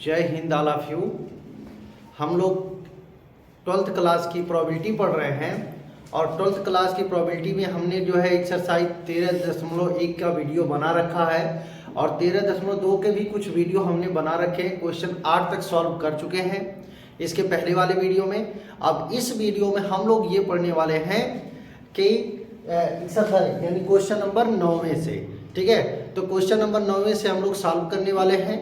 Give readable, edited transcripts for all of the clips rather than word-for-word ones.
जय Hind all of you. हम लोग 12th क्लास की प्रोबेबिलिटी पढ़ रहे हैं और 12th क्लास की प्रोबेबिलिटी में हमने जो है एक्सरसाइज 13.1 का वीडियो बना रखा है और 13.2 के भी कुछ वीडियो हमने बना रखे हैं। क्वेश्चन 8 तक सॉल्व कर चुके हैं इसके पहले वाले वीडियो में। अब इस वीडियो में हम लोग ये पढ़ने वाले हैं कि एक्सरसाइज यानी क्वेश्चन नंबर 9 से, ठीक है। तो क्वेश्चन नंबर 9 से हम लोग सॉल्व करने वाले हैं।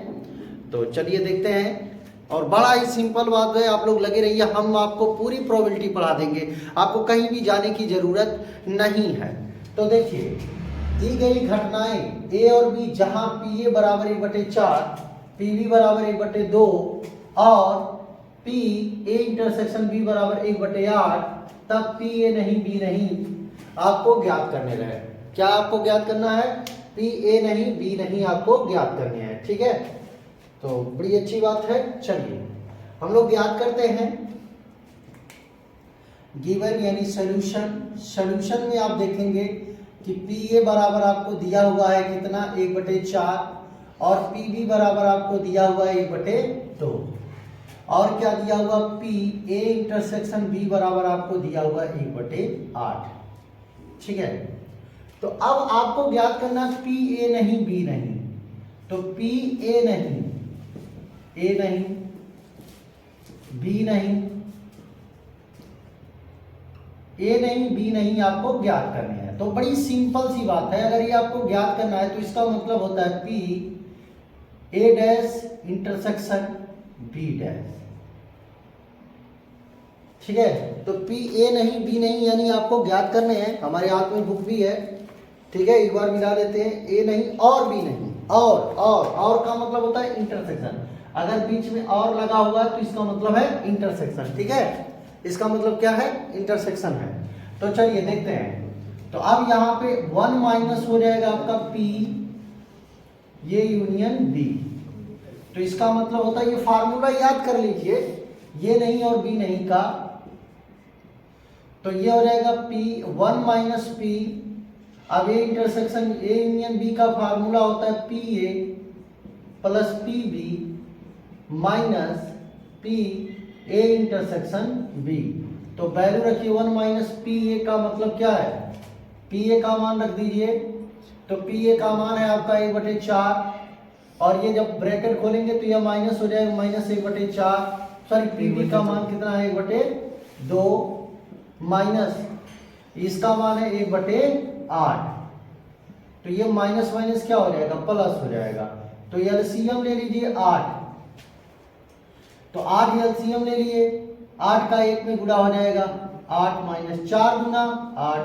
तो चलिए देखते हैं। और बड़ा ही सिंपल बात है, आप लोग लगे रहिए, हम आपको पूरी प्रोबेबिलिटी पढ़ा देंगे, आपको कहीं भी जाने की जरूरत नहीं है। तो देखिए, दी गई घटनाएं ए और बी जहां पी ए बराबर 1/4, पी बी बराबर 1/2 और पी ए इंटरसेक्शन बी बराबर 1/8, तब पी ए नहीं बी नहीं आपको ज्ञात करने रहे। क्या आपको ज्ञात करना है? पी ए नहीं बी नहीं आपको ज्ञात करने हैं, ठीक है। तो बड़ी अच्छी बात है। चलिए हम लोग ज्ञात करते हैं। गिवन यानी सॉल्यूशन में आप देखेंगे कि पी ए बराबर आपको दिया हुआ है कितना, 1/4 और पी बी बराबर आपको दिया हुआ है 1/2 और क्या दिया हुआ, पी ए इंटरसेक्शन बी बराबर आपको दिया हुआ है 1/8, ठीक है। तो अब आपको ज्ञात करना पी ए नहीं बी नहीं। तो पी ए नहीं बी नहीं, ए नहीं बी नहीं आपको ज्ञात करने हैं। तो बड़ी सिंपल सी बात है, अगर ये आपको ज्ञात करना है तो इसका मतलब होता है P A dash intersection B dash, ठीक है। तो पी ए नहीं बी नहीं यानी आपको ज्ञात करने हैं। हमारे हाथ में बुक भी है, ठीक है। एक बार मिला देते हैं, ए नहीं और बी नहीं। और का मतलब होता है इंटरसेक्शन। अगर बीच में और लगा हुआ है तो इसका मतलब है इंटरसेक्शन, ठीक है। इसका मतलब क्या है? इंटरसेक्शन है। तो चलिए देखते हैं। तो अब यहाँ पे 1 माइनस हो जाएगा आपका पी ये यूनियन बी। तो इसका मतलब होता है, ये फार्मूला याद कर लीजिए, ये नहीं और बी नहीं का। तो ये हो जाएगा पी 1 माइनस पी। अब A intersection A union B का फार्मूला होता है P A plus P B minus P A intersection B. तो वैल्यू रखिए 1 माइनस पी ए का मतलब क्या है, पी ए का मान रख दीजिए। तो पी ए का मान है आपका 1/4 और ये जब ब्रैकेट खोलेंगे तो यह माइनस हो जाएगा, -1/4। सॉरी, पी बी का मान कितना है, 1/2 माइनस इसका मान है 1/8। तो ये माइनस माइनस क्या हो जाएगा, प्लस हो जाएगा। तो एलसीएम ले लीजिए 8। तो 8 एलसीएम ले लिए, 8 का 1 में गुणा हो जाएगा, 8 - 4 गुना 8,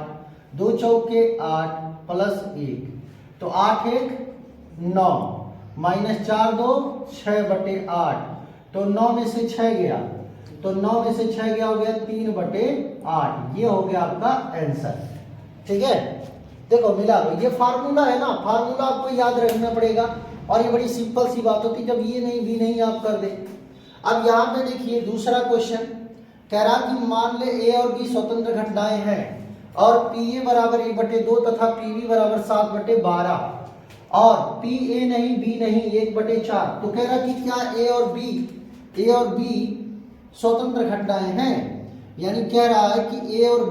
2 चौके 8 प्लस 1। तो 8 1 9 -4 2 6/8। तो 9 में से 6 गया, तो 9 में से 6 गया, हो गया 3/8। ये हो गया आपका आंसर, ठीक है। देखो मिला लो, ये फार्मूला है ना, फार्मूला आपको याद रखना पड़ेगा और ये बड़ी सिंपल सी बात होती जब ये नहीं भी नहीं आप कर दे। अब यहाँ पे देखिए दूसरा क्वेश्चन कह रहा कि मान ले ए और बी स्वतंत्र घटनाएं हैं और पी ए बराबर 1/2 तथा पी बी बराबर 7/12 और पी ए नहीं बी नहीं 1/4। तो कह रहा कि क्या ए और बी स्वतंत्र घटनाएं हैं, यानी कह रहा है कि ए और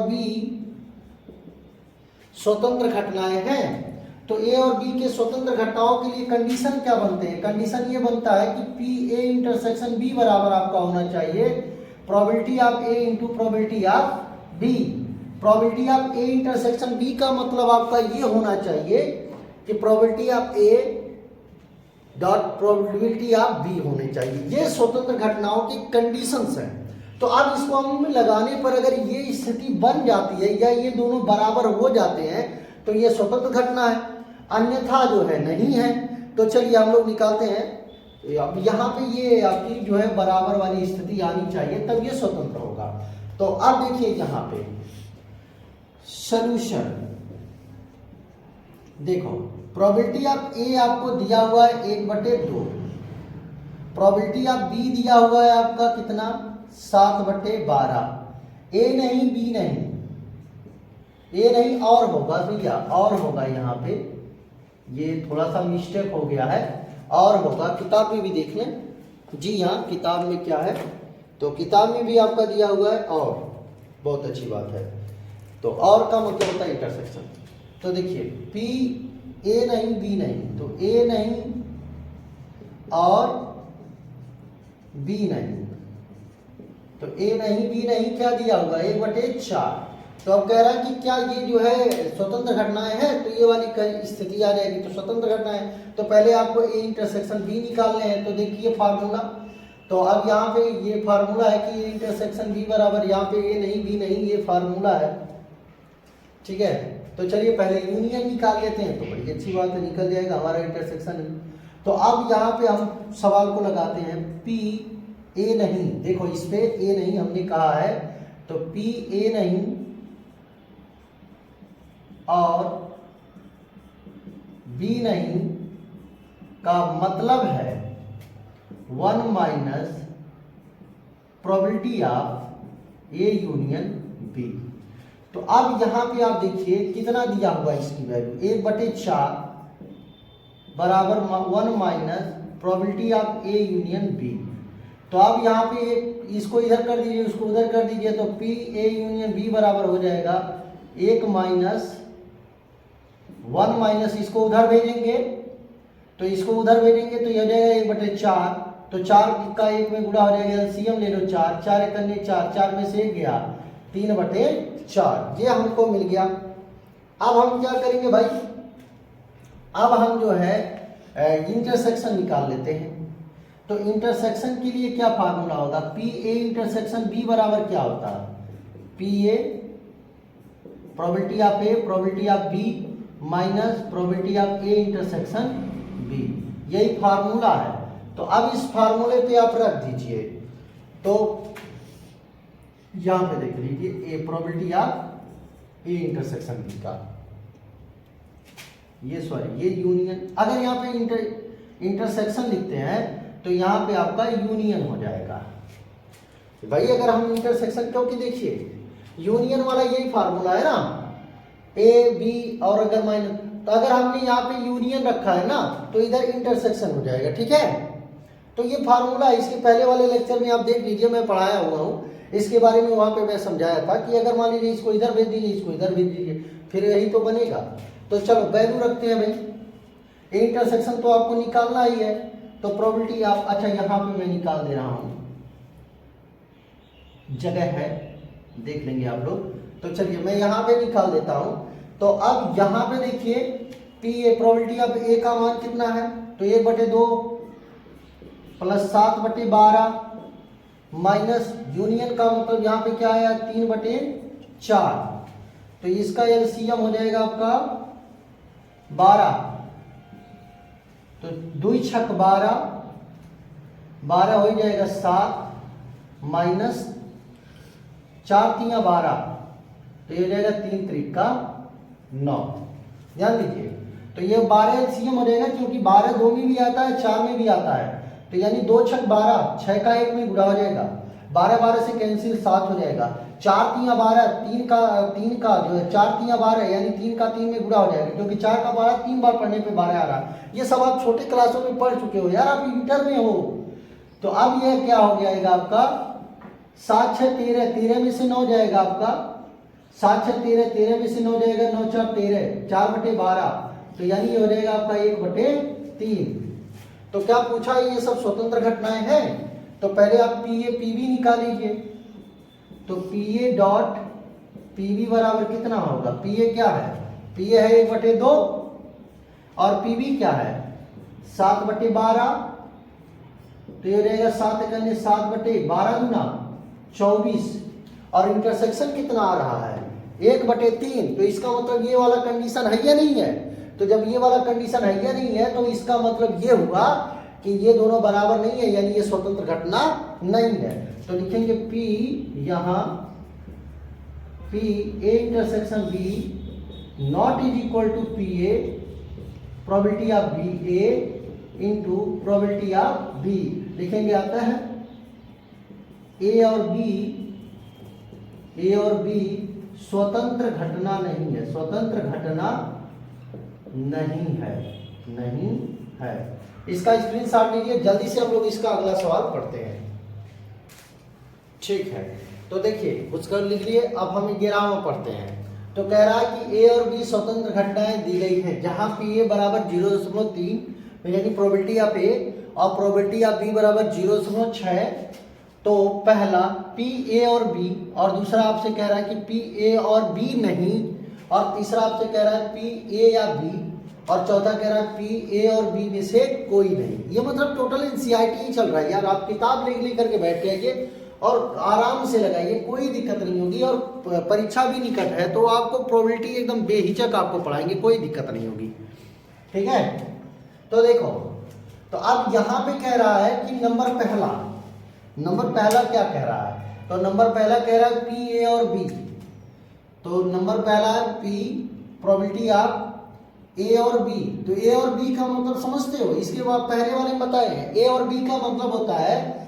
बी स्वतंत्र घटनाएं हैं। तो ए और बी के स्वतंत्र घटनाओं के लिए कंडीशन क्या बनते हैं? कंडीशन ये बनता है कि पी ए इंटरसेक्शन बी बराबर आपका होना चाहिए probability of A into probability of B. Probability of A intersection B का मतलब आपका ये होना चाहिए कि probability of A dot probability of B होने चाहिए। ये स्वतंत्र घटनाओं की कंडीशंस हैं। तो अब इसको हम लगाने पर अगर ये स्थिति बन जाती है या ये दोनों बराबर हो जाते हैं तो ये स्वतंत्र घटना है, अन्यथा जो है नहीं है। तो चलिए हम लोग निकालते हैं। अब यहाँ पे ये आपकी जो है बराबर वाली स्थिति आनी चाहिए, तब ये स्वतंत्र होगा। तो अब देखिए यहाँ पे सॉल्यूशन देखो, प्रोबेबिलिटी ऑफ ए आपको दिया हुआ है 1/2, प्रोबेबिलिटी ऑफ बी दिया हुआ है आपका कितना, 7/12। ए नहीं बी नहीं, ए नहीं और होगा भैया, और होगा यहाँ पे, ये थोड़ा सा मिस्टेक हो गया है, और होगा, किताब में भी देख लें जी हाँ, किताब में क्या है, तो किताब में भी आपका दिया हुआ है और, बहुत अच्छी बात है। तो और का मतलब होता है इंटरसेक्शन। तो देखिए पी ए नहीं बी नहीं, तो ए नहीं और बी नहीं, तो ए नहीं बी नहीं क्या दिया हुआ, 1/4। तो अब कह रहा है कि क्या ये जो है स्वतंत्र घटनाएं हैं, तो ये वाली स्थिति आ जाएगी। तो स्वतंत्र घटनाएं, तो पहले आपको ए इंटरसेक्शन बी निकालने हैं। तो देखिए फार्मूला, तो अब यहाँ पे ये फार्मूला है कि ए इंटरसेक्शन बी बराबर, यहाँ पे ए नहीं बी नहीं, ये फार्मूला है, ठीक है। तो चलिए पहले यूनियन निकाल लेते हैं, तो बड़ी अच्छी बात है, निकल जाएगा हमारा इंटरसेक्शन। तो अब यहाँ पे हम सवाल को लगाते हैं, पी ए नहीं, देखो इस पे ए नहीं हमने कहा है, तो पी ए नहीं और बी नहीं का मतलब है 1 minus probability of A union B. तो अब यहां पे आप देखिए कितना दिया हुआ इसकी वैल्यू, 1/4 बराबर 1 minus probability of A union B. तो अब यहाँ पे इसको इधर कर दीजिए, उसको उधर कर दीजिए, तो पी ए यूनियन बी बराबर हो जाएगा 1 माइनस 1 माइनस इसको उधर भेजेंगे, तो इसको उधर भेजेंगे तो ये हो जाएगा 1/4। तो 4 का 1 में गुणा हो जाएगा, एलसीएम ले लो 4, 4 एक अन्य 4, 4 में से 1 गया, 3/4, ये हमको मिल गया। अब हम क्या करेंगे भाई, अब हम जो है इंटरसेक्शन निकाल लेते हैं। तो इंटरसेक्शन के लिए क्या फार्मूला होगा, पी ए इंटरसेक्शन बी बराबर क्या होता है, P A probability of A probability of B minus probability of A intersection B, यही फार्मूला है। तो अब इस फार्मूले पे आप रख दीजिए, तो यहां पे देख लीजिए A probability of A intersection B का, ये यूनियन, अगर यहाँ पे इंटरसेक्शन लिखते हैं तो यहाँ पे आपका यूनियन हो जाएगा भाई। अगर हम इंटरसेक्शन, क्योंकि देखिए यूनियन वाला यही फार्मूला है ना, ए बी और अगर माइनस, तो अगर हमने यहाँ पे यूनियन रखा है ना तो इधर इंटरसेक्शन हो जाएगा, ठीक है। तो ये फार्मूला इसके पहले वाले लेक्चर में आप देख लीजिए, मैं पढ़ाया हुआ हूँ इसके बारे में, वहां पे मैं समझाया था कि अगर मान लीजिए इसको इधर भेज दीजिए, इसको इधर भेज दीजिए, फिर यही तो बनेगा। तो चलो वैल्यू रखते हैं भाई, इंटरसेक्शन तो आपको निकालना ही है, तो प्रोबेबिलिटी आप, अच्छा यहाँ पे मैं निकाल दे रहा हूं, जगह है देख लेंगे आप लोग। तो चलिए मैं यहाँ पे निकाल देता हूं। तो अब यहाँ पे देखिए पी ए प्रोबेबिलिटी ऑफ ए का मान कितना है, तो 1/2 प्लस 7/12 माइनस यूनियन का मतलब यहाँ पे क्या आया 3/4, तो इसका एलसीएम हो जाएगा आपका 12, तो 2 छक 12, 12 हो जाएगा 7 माइनस 4 3 12, तो ये हो जाएगा 3 त्रिका 9। ध्यान दीजिए, तो ये 12 एलसीएम हो जाएगा, क्योंकि 12 2 में भी आता है 4 में भी आता है, तो यानी 2 छक 12, 6 का 1 में गुणा हो जाएगा, 12 12 से कैंसिल 7 हो जाएगा, 4 3 12, 3 का जो है 4 3 12 यानी 3 का 3 में गुणा हो जाएगा, क्योंकि 4 का 12 3 बार पढ़ने पे 12 आ रहा। ये सब आप छोटे क्लासों में पढ़ चुके हो यार, आप इंटर में हो। तो अब ये क्या हो जाएगा आपका 7 6 13, 13 में से 9 जाएगा आपका, 7 6 13, 13 में से 9 जाएगा, 9 4 13, 4/12, तो यानी ये हो जाएगा आपका 1/3। तो क्या पूछा, ये सब स्वतंत्र घटनाएं हैं, तो पहले आप पी ए पी बी निकाल लीजिए। तो P A dot P B बराबर कितना होगा, पी ए क्या है, पी ए है 1/2 और पी बी क्या है 7/12, तो ये रहेगा 7/12 गुना 24, और इंटरसेक्शन कितना आ रहा है 1/3। तो इसका मतलब ये वाला कंडीशन है या नहीं है, तो जब ये वाला कंडीशन है या नहीं है, तो इसका मतलब ये हुआ कि ये दोनों बराबर नहीं है, यानी ये स्वतंत्र घटना नहीं है। तो लिखेंगे P, यहां P A intersection B not is equal to P A probability of B A into probability of B. लिखेंगे आता है ए और बी स्वतंत्र घटना नहीं है, स्वतंत्र घटना नहीं है। इसका स्क्रीनशॉट लीजिए, जल्दी से हम लोग इसका अगला सवाल पढ़ते हैं। ठीक है, तो देखिए उसका लिख लिए। अब हम 11वां पढ़ते हैं। तो कह रहा है कि ए और बी स्वतंत्र घटनाएं दी गई हैं, जहां पी ए बराबर 0.3 यानी प्रोबेबिलिटी ऑफ ए और प्रोबेबिलिटी ऑफ बी बराबर 0.6। तो पहला पी ए और बी, और दूसरा आपसे कह रहा है कि पी ए और बी नहीं, और तीसरा आपसे कह रहा है पी ए या बी, और चौथा कह रहा है पी ए और बी में से कोई नहीं। ये मतलब टोटल एनसीईआरटी ही चल रहा है यार। आप किताब ले करके बैठ जाइए और आराम से लगाइए, कोई दिक्कत नहीं होगी। और परीक्षा भी निकट है तो आपको प्रोबेबिलिटी एकदम बेहिचक आपको पढ़ाएंगे, कोई दिक्कत नहीं होगी। ठीक है, तो देखो, तो अब यहाँ पे कह रहा है कि नंबर पहला क्या कह रहा है? तो नंबर पहला कह रहा है पी ए और बी। तो नंबर पहला है पी प्रोबेबिलिटी ऑफ ए और बी। तो ए और बी का मतलब समझते हो, इसके बाद पहले वाले में बताए हैं। ए और बी का मतलब होता है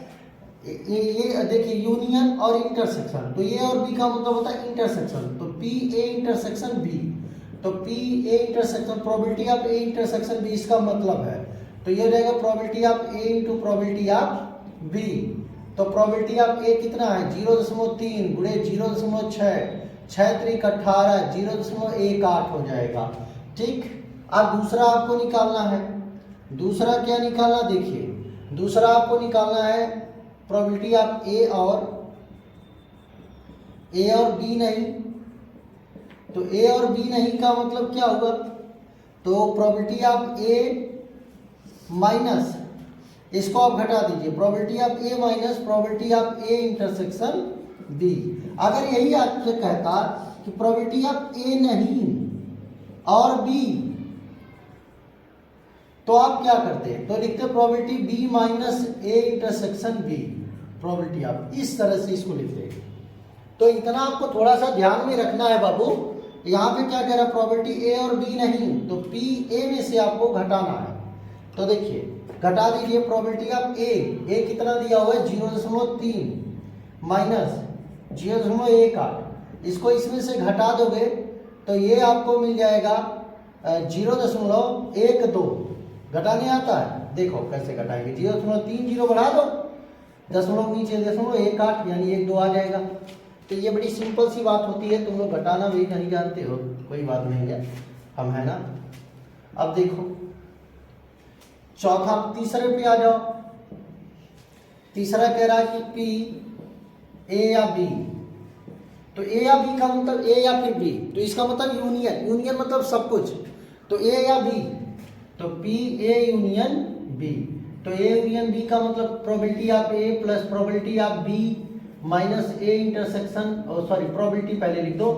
ये देखिए यूनियन और इंटरसेक्शन। तो ए और बी का मतलब होता है इंटरसेक्शन। तो पी ए इंटरसेक्शन बी, तो P A intersection probability of A intersection B, इसका मतलब है। तो ये रहेगा probability of A into probability of B. तो प्रोबेबिलिटी ऑफ ए कितना है? 0.3 गुणे 0.6, 6 त्रिक 18, 0.18 हो जाएगा। ठीक, अब दूसरा आपको निकालना है। दूसरा क्या निकालना? देखिए दूसरा आपको निकालना है प्रोबेबिलिटी ऑफ ए और बी नहीं। तो ए और बी नहीं का मतलब क्या होगा? तो प्रोबेबिलिटी ऑफ ए माइनस, इसको आप घटा दीजिए, probability of A minus probability of A intersection B. अगर यही आपसे कहता कि प्रोबेबिलिटी ऑफ ए नहीं और बी, तो आप क्या करते? तो लिखते probability B minus A intersection B, probability of, इस तरह से इसको लिखते। तो इतना आपको थोड़ा सा ध्यान में रखना है बाबू। यहाँ पे क्या कह रहा है? प्रोबेबिलिटी ए और बी नहीं, तो पी ए में से आपको घटाना है। तो देखिए घटा दीजिए प्रोबेबिलिटी ऑफ ए कितना दिया हुआ है? 0.3 माइनस 0.18, इसको इसमें से घटा दोगे तो ये आपको मिल जाएगा 0.12। घटाने आता है? देखो कैसे घटाएंगे, 0.30 बढ़ा दो, दशमलव नीचे 0.18 यानी 1-2 आ जाएगा। तो ये बड़ी सिंपल सी बात होती है, तुम लोग घटाना भी नहीं जानते हो, कोई बात नहीं है, हम है ना। अब देखो चौथा, तीसरे पे आ जाओ। तीसरा कह रहा है कि पी ए या बी। तो ए या बी का मतलब ए या फिर बी, तो इसका मतलब यूनियन मतलब सब कुछ। तो ए या बी, तो पी ए यूनियन बी। तो ए यूनियन बी का मतलब probability of A plus probability of B minus A intersection, sorry probability पहले लिख दो,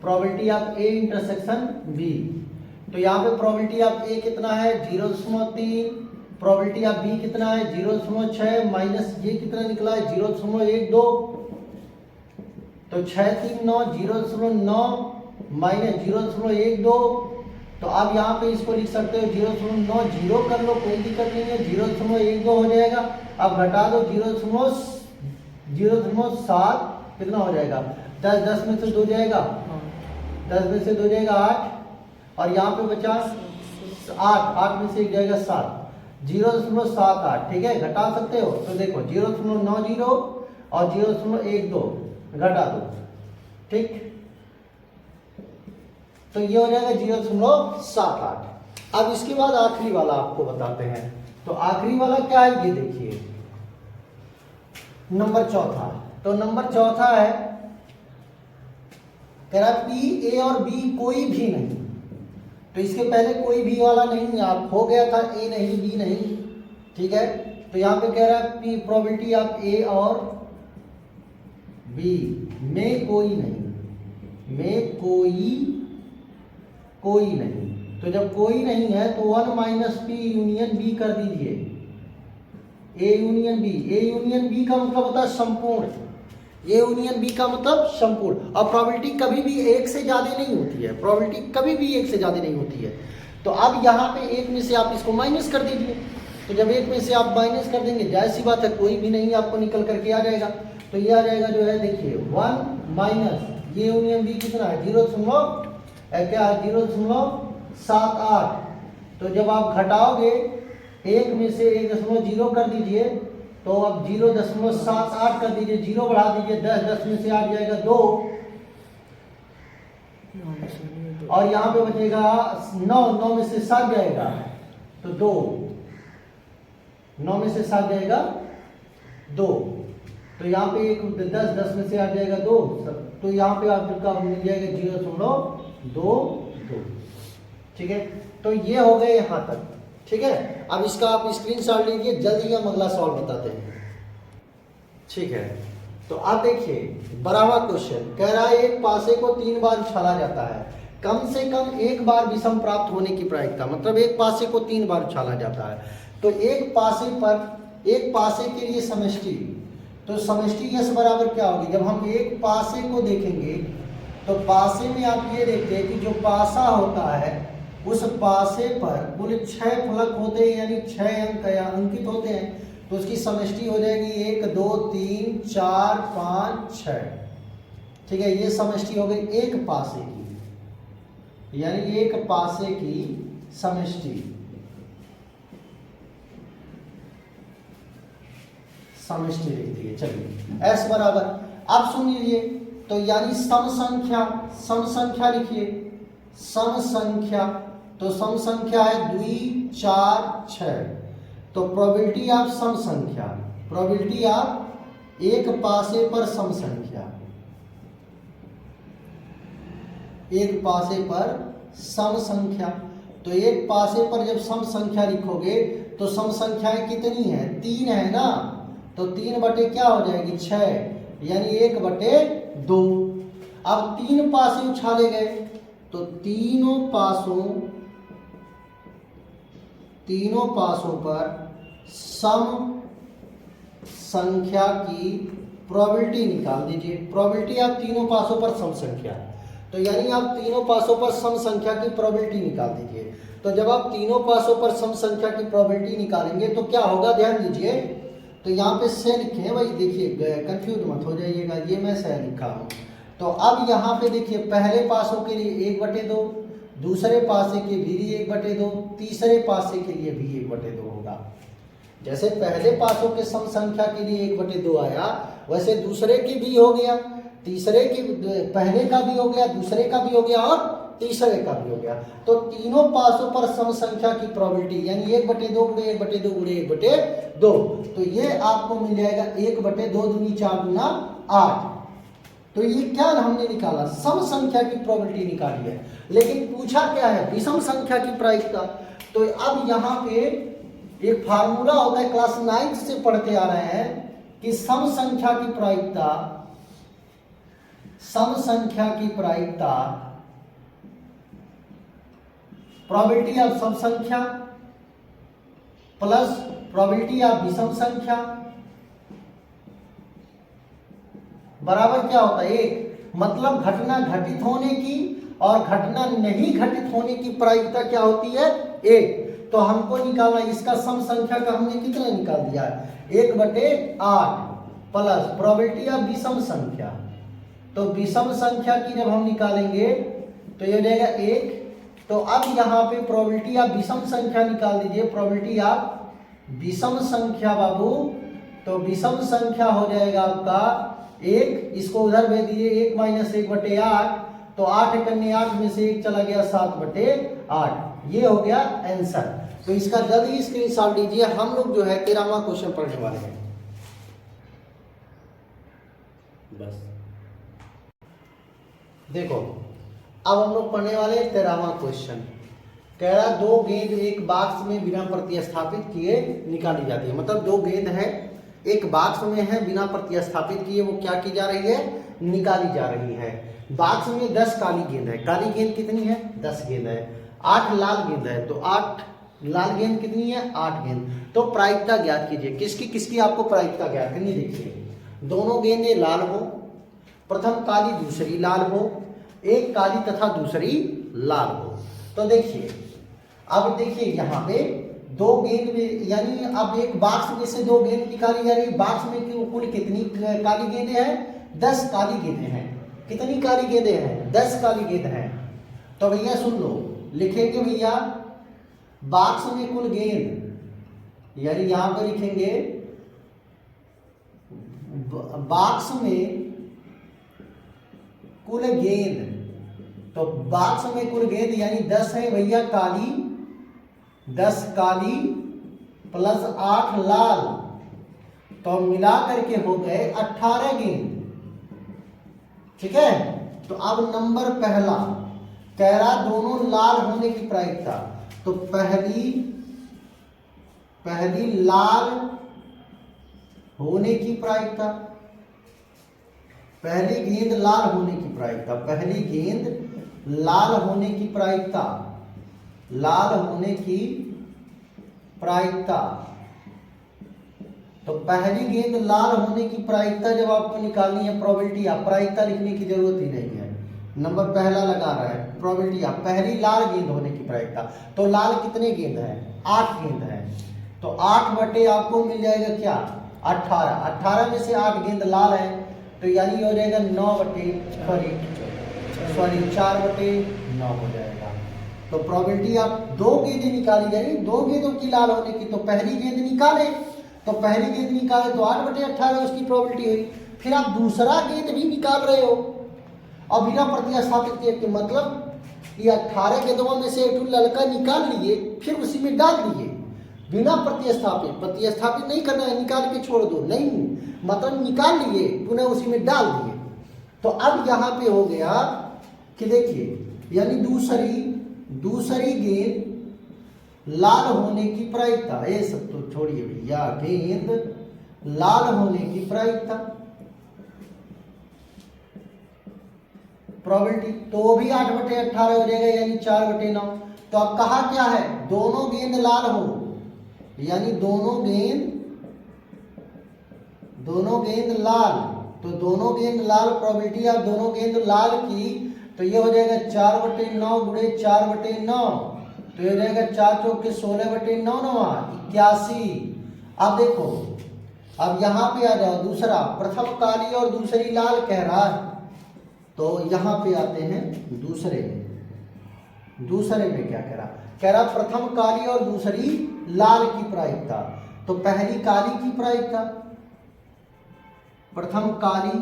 probability of A intersection B. तो यहाँ पे प्रोबेबिलिटी ऑफ ए कितना है? 0.3, प्रोबेबिलिटी ऑफ बी कितना है? 0.6 माइनस ये कितना निकला है? 0.12। तो 6 3 9, 0.9 माइनस 0.12। तो आप यहाँ पे इसको लिख सकते हो 0.90 कर लो, कोई दिक्कत नहीं है, 0.12 हो जाएगा। अब घटा दो 0.7, कितना हो जाएगा? 10 में से 2 जाएगा, 10 में से 2 जाएगा 8, और यहाँ पे बचा 8 में से 1 जाएगा 7, 0.78। ठीक है, घटा सकते हो। तो देखो 0.90 और 0.12 घटा दो। ठीक, तो ये हो जाएगा 0.78। अब इसके बाद आखिरी वाला आपको बताते हैं। तो आखिरी वाला क्या है? ये देखिए नंबर चौथा। तो नंबर चौथा है कह रहा पी ए और बी कोई भी नहीं। तो इसके पहले कोई भी वाला नहीं, आप हो गया था ए नहीं बी नहीं। ठीक है, तो यहाँ पे कह रहा है पी प्रोबेबिलिटी ऑफ ए और बी में कोई नहीं, में कोई नहीं। तो जब कोई नहीं है तो 1 माइनस पी यूनियन बी कर दीजिए, A union B. A union B का मतलब होता है संपूर्ण, ए यूनियन बी का मतलब संपूर्ण। और प्रोबेबिलिटी कभी भी 1 से ज्यादा नहीं होती है, प्रोबेबिलिटी कभी भी 1 से ज्यादा नहीं होती है। तो अब यहाँ पे 1 में से आप इसको माइनस कर दीजिए। तो जब 1 में से आप माइनस कर देंगे, जाहिर सी बात है कोई भी नहीं आपको निकल करके आ जाएगा। तो ये आ जाएगा जो है, देखिए 1 माइनस ये यूनियन बी कितना है? 0.78। तो जब आप घटाओगे 1 में से 1.0 कर दीजिए, तो अब 0.78 कर दीजिए, 0 बढ़ा दीजिए, 10 में से 8 जाएगा 2, और यहाँ पे बचेगा 9 में से 7 जाएगा तो 2, 9 में से 7 जाएगा 2, तो यहाँ पे 10 में से 8 जाएगा 2, तो यहाँ पे आपका मिल जाएगा 0.22। ठीक है, तो ये हो गए यहाँ तक। ठीक है, अब इसका आप स्क्रीनशॉट लीजिए, जल्दी हम अगला सवाल बताते हैं। ठीक है, तो आप देखिए बराबर क्वेश्चन कह रहा है एक पासे को 3 बार उछाला जाता है, कम से कम एक बार विषम प्राप्त होने की प्रायिकता, मतलब एक पासे को 3 बार उछाला जाता है, तो एक पासे के लिए समष्टि, तो समष्टि यस बराबर क्या होगी। जब हम एक पासे को देखेंगे तो पासे में आप ये देखते हैं कि जो पासा होता है उस पासे पर कुल 6 फलक होते हैं, यानी 6 अंक या अंकित होते हैं, तो उसकी समष्टि हो जाएगी 1 2 3 4 5 6। ठीक है, ये समष्टि हो गई एक पासे की, यानी एक पासे की समष्टि लिख दिए। चलिए S बराबर, अब सुन लीजिए, तो यानी सम संख्या लिखिए, सम संख्या, तो सम संख्या है 2 4 6, तो प्रोबेबिलिटी ऑफ सम संख्या, प्रोबेबिलिटी ऑफ एक पासे पर सम संख्या, एक पासे पर सम संख्या, तो एक पासे पर जब सम संख्या लिखोगे तो सम संख्याएं कितनी है, 3 है ना, तो 3 बटे क्या हो जाएगी 6, यानी 1/2। अब 3 पासे उछाले गए तो तीनों पासों पर सम संख्या की प्रोबेबिलिटी निकाल दीजिए। प्रोबेबिलिटी आप तीनों पासों पर सम संख्या, तो यानी आप तीनों पासों पर सम संख्या की प्रोबेबिलिटी निकाल दीजिए। तो जब आप तीनों पासों पर सम संख्या की प्रोबेबिलिटी निकालेंगे तो क्या होगा, ध्यान दीजिए, तो यहाँ पे से लिखे हैं भाई, देखिए कंफ्यूज मत हो जाइएगा, ये मैं से लिखा हूँ। तो अब यहाँ पे देखिए पहले पासों के लिए 1/2, दूसरे पासे के भी 1/2, तीसरे पासे के लिए भी 1/2 होगा। जैसे पहले पासों के सम संख्या के लिए 1/2 आया, वैसे दूसरे के भी हो गया, तीसरे के पहले का भी हो गया, दूसरे का भी हो गया और तीसरे का भी हो गया। तो तीनों पासों पर सम संख्या की प्रोबेबिलिटी यानी 1/2 गुणे 1/2 गुणे 1/2, तो ये आपको मिल जाएगा 1/2 दूनी 4 गुना 8। तो ये क्या हमने निकाला, सम संख्या की प्रोबेबिलिटी निकाली है, लेकिन पूछा क्या है, विषम संख्या की प्रायिकता। तो अब यहाँ पे एक फार्मूला होता है, क्लास 9 से पढ़ते आ रहे हैं कि सम संख्या की प्रायिकता प्रोबेबिलिटी ऑफ सम संख्या प्लस प्रोबेबिलिटी ऑफ विषम संख्या बराबर क्या होता है 1। मतलब घटना घटित होने की और घटना नहीं घटित होने की प्रायिकता क्या होती है 1। तो हमको निकालना, इसका सम संख्या का हमने कितना निकाल दिया, 1/8 प्लस प्रोबेबिलिटी ऑफ विषम संख्या। तो विषम संख्या की जब हम निकालेंगे तो ये हो जाएगा 1। तो अब यहाँ पे प्रोबेबिलिटी ऑफ विषम संख्या निकाल दीजिए, प्रोबेबिलिटी ऑफ विषम संख्या बाबू, तो विषम संख्या हो जाएगा आपका 1, इसको उधर भेज दीजिए, 1 - 1/8, तो 8 करने 8 में से 1 चला गया 7/8, ये हो गया आंसर। तो इसका जल्दी स्क्रीनशॉट लीजिए, हम लोग जो है 13वां क्वेश्चन पढ़ने वाले हैं। बस देखो, अब हम लोग पढ़ने वाले 13वां क्वेश्चन। कह रहा 2 गेंद एक बॉक्स में बिना प्रतिस्थापित किए निकाली जाती है। मतलब 2 गेंद है एक बॉक्स में है, बिना प्रतिस्थापित किए वो क्या की जा रही है, निकाली जा रही है। बॉक्स में 10 काली गेंद है, काली गेंद कितनी है 10 गेंद है, 8 लाल गेंद है, तो 8 लाल गेंद कितनी है 8 गेंद। तो प्रायिकता ज्ञात कीजिए, किसकी किसकी आपको प्रायिकता ज्ञात करनी। देखिए दोनों गेंदें लाल हो, प्रथम काली दूसरी लाल हो, एक काली तथा दूसरी लाल हो। तो देखिए अब देखिए यहाँ पे 2 गेंद में, यानी अब एक बॉक्स में से 2 गेंद निकाली जा रही है। बॉक्स में कुल कितनी काली गेंदें हैं 10 काली गेंदें हैं। कितनी काली गेंदें हैं 10 काली गेंद हैं। तो भैया सुन लो, लिखेंगे भैया बॉक्स में कुल गेंद यानी यहां पर लिखेंगे बॉक्स में कुल गेंद, तो बॉक्स में कुल गेंद यानी 10 है भैया काली, 10 काली प्लस 8 लाल, तो मिला करके हो गए 18 गेंद। ठीक है, तो अब नंबर पहला कह रहा दोनों लाल होने की प्रायिकता, तो पहली लाल होने की प्रायिकता, पहली गेंद लाल होने की प्रायिकता, पहली गेंद लाल होने की प्रायिकता, लाल होने की प्रायिकता, तो पहली गेंद लाल होने की प्रायिकता जब आपको निकालनी है प्रोबेबिलिटी, आप प्रायिकता लिखने की जरूरत ही नहीं है, नंबर पहला लगा रहा है प्रोबेबिलिटी, आप पहली लाल गेंद होने की प्रायिकता, तो लाल कितने गेंद है? 8 गेंद है, तो 8 बटे आपको मिल जाएगा क्या? 18, 18 में से 8 गेंद लाल है, तो यानी हो जाएगा 9 बटे सॉरी 4 बटे 9 हो जाएगा। तो प्रोबेबिलिटी आप 2 गेंदें निकाली जाएगी, 2 गेंदों की लाल होने की, तो पहली गेंद निकाले, तो पहली गेंद निकाले तो 8 बटे 18 उसकी प्रोबेबिलिटी हुई। फिर आप दूसरा गेंद भी निकाल रहे हो और बिना प्रतिस्थापित किए के, मतलब ये 18 गेंदों में से एक लड़का निकाल लिए, फिर उसी में डाल दिए बिना प्रतिस्थापित नहीं करना है, निकाल के छोड़ दो, नहीं, मतलब निकाल लिए पुनः उसी में डाल दिए। तो अब यहां पे हो गया कि देखिए, यानी दूसरी गेंद लाल होने की प्रायिकता, ये सब तो छोड़िए भैया, गेंद लाल होने की प्रायिकता प्रोबेबिलिटी, तो वो भी 8 बटे 18 हो जाएगा, यानी 4 बटे 9। तो अब कहा क्या है? दोनों गेंद लाल हो, यानी दोनों गेंद लाल, तो दोनों गेंद लाल प्रोबेबिलिटी आप दोनों गेंद लाल की, तो ये हो जाएगा 4 बटे 9 गुणे 4 बटे 9, तो ये हो जाएगा 4 चौके 16 बटे 9 9 81। अब देखो, अब यहां पे आ जाओ, दूसरा प्रथम काली और दूसरी लाल कह रहा है, तो यहां पे आते हैं दूसरे में क्या कह रहा प्रथम काली और दूसरी लाल की प्रायिकता, तो पहली काली की प्रायिकता, प्रथम काली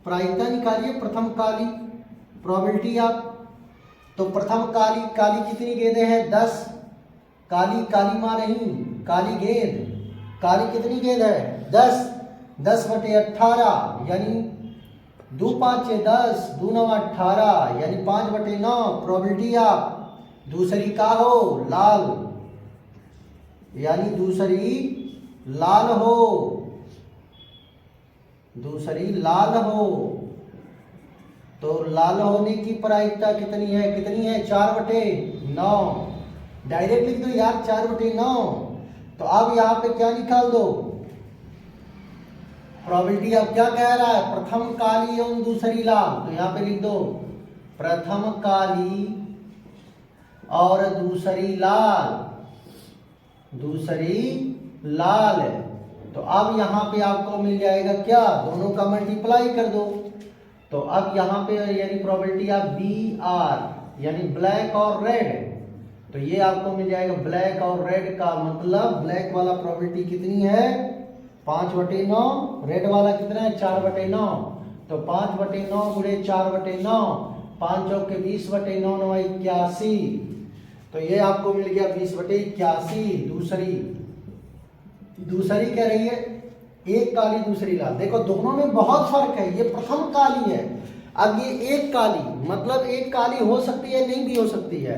प्रायिकता निकालिए, प्रथम काली प्रोबेबिलिटी आप, तो प्रथम काली कितनी गेंदें हैं? 10, काली मां नहीं, काली गेंद, काली कितनी गेंद है? 10 बटे 18, यानी 2 5 10, 2 9 18, यानी 5 बटे 9 प्रोबेबिलिटी आप दूसरी का हो लाल, यानी दूसरी लाल हो, तो लाल होने की प्रायिकता कितनी है? 4 बटे 9, डायरेक्ट लिख दो यार 4 बटे 9। तो अब यहां पे क्या निकाल दो? प्रोबेबिलिटी अब क्या कह रहा है? प्रथम काली एवं दूसरी लाल, तो यहां पे लिख दो प्रथम काली और दूसरी लाल, तो अब यहां पे आपको मिल जाएगा क्या? दोनों का मल्टीप्लाई कर दो, तो अब यहां पे यानी प्रोबेबिलिटी आप BR यानी ब्लैक और रेड, तो ये आपको मिल जाएगा ब्लैक और रेड का मतलब ब्लैक वाला प्रोबेबिलिटी कितनी है? 5 बटे 9, रेड वाला कितना है? 4 बटे 9, तो 5 बटे 9 गुणे 4 बटे 9, 5 चौके 20 बटे 9 9 81, तो ये आपको मिल गया 20 बटे 81। दूसरी कह रही है एक काली दूसरी लाल, देखो दोनों में बहुत फर्क है, ये प्रथम काली है, अब ये एक काली, मतलब एक काली हो सकती है नहीं भी हो सकती है,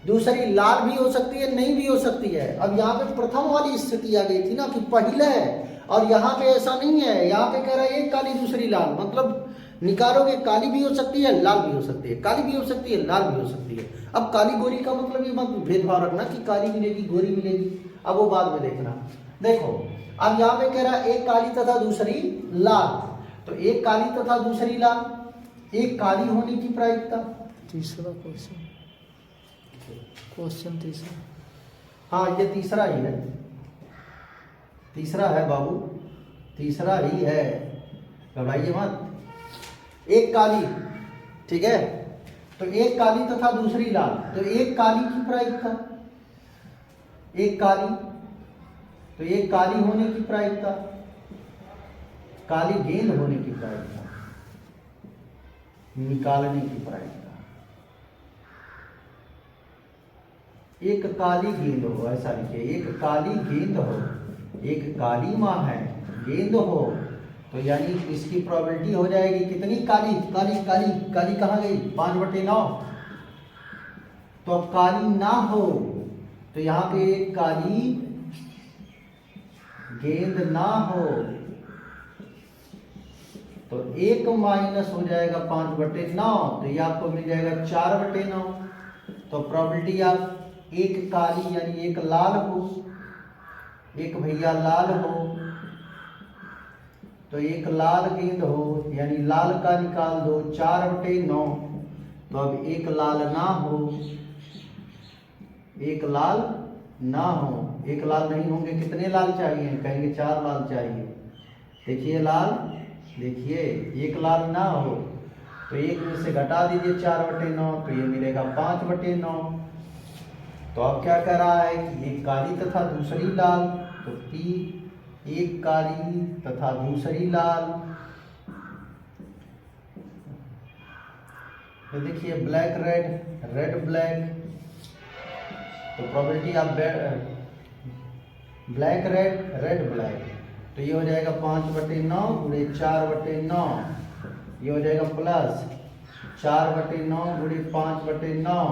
दूसरी लाल भी हो सकती है नहीं भी हो सकती है। अब यहाँ पे प्रथम वाली स्थिति आ गई थी ना कि पहले है, और यहाँ पे ऐसा नहीं है, यहाँ पे कह रहा है एक काली दूसरी लाल, मतलब निकालोगे काली भी हो सकती है लाल भी हो सकती है, काली भी हो सकती है लाल भी हो सकती है। अब काली गोरी का मतलब ये मत भेदभाव रखना कि काली मिलेगी गोरी मिलेगी, अब वो बाद में देखना। देखो अब यहाँ पे कह रहा है एक काली तथा दूसरी लाल, तो एक काली तथा दूसरी लाल, एक काली होने की प्रायिकता। तीसरा क्वेश्चन तीसरा, हाँ ये तीसरा ही है, तीसरा है बाबू, तीसरा ही है, घबराइए मत। एक काली, ठीक है, तो एक काली तथा दूसरी लाल, तो एक काली की प्रायिकता, एक काली तो ये काली होने की प्रायिकता, काली गेंद होने की प्रायिकता, निकालने की प्रायिकता। एक काली गेंद हो, ऐसा लिखिए, एक काली गेंद हो, एक काली माँ है, गेंद हो, तो यानी इसकी प्रोबेबिलिटी हो जाएगी कितनी, काली काली काली काली कहाँ गई, 5/9। तो अब काली ना हो तो यहाँ पे एक काली गेंद ना हो तो 1 माइनस हो जाएगा 5/9, तो ये आपको मिल जाएगा 4/9। तो प्रोबेबिलिटी आप एक काली यानी एक लाल हो, एक भैया लाल हो, तो एक लाल गेंद हो यानी लाल का निकाल दो, 4/9। तो अब एक लाल ना हो, एक लाल ना हो, एक लाल नहीं होंगे, कितने लाल चाहिए, कहेंगे 4 लाल चाहिए। देखिए लाल, देखिए एक लाल ना हो तो एक में से घटा दीजिए 4/9, तो ये मिलेगा 5/9। तो अब क्या कर रहा है कि एक काली तथा दूसरी लाल, तो P एक काली तथा दूसरी लाल। तो देखिए ब्लैक रेड, रेड ब्लैक, तो प्रोबेबिलिटी आप ब्लैक रेड, रेड ब्लैक, तो ये हो जाएगा 5/9 गुणे 4/9, ये हो जाएगा प्लस 4/9 गुणे 5/9,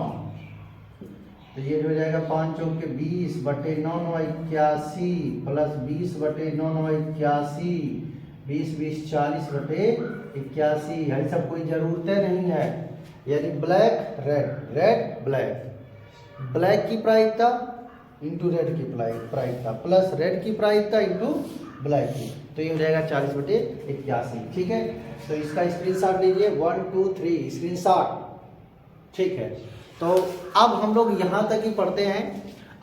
तो ये हो जाएगा 5 चौके 20/9 81 प्लस 20/9 81, 20 20 40/81 है, सब कोई जरूरतें नहीं है। यानी black red, red black, black की प्रायिकता इंटू रेड की प्रायिकता प्लस रेड की प्रायिकता इंटू ब्लैक की, तो ये हो जाएगा 40/81। ठीक है, तो इसका स्क्रीनशॉट लीजिए, 1 2 3 स्क्रीनशॉट। ठीक है, तो अब हम लोग यहाँ तक ही पढ़ते हैं।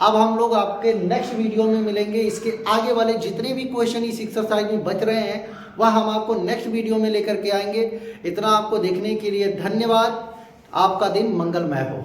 अब हम लोग आपके नेक्स्ट वीडियो में मिलेंगे। इसके आगे वाले जितने भी क्वेश्चन इस एक्सरसाइज में बच रहे हैं वह हम आपको नेक्स्ट वीडियो में लेकर के आएंगे। इतना आपको देखने के लिए धन्यवाद। आपका दिन मंगलमय हो।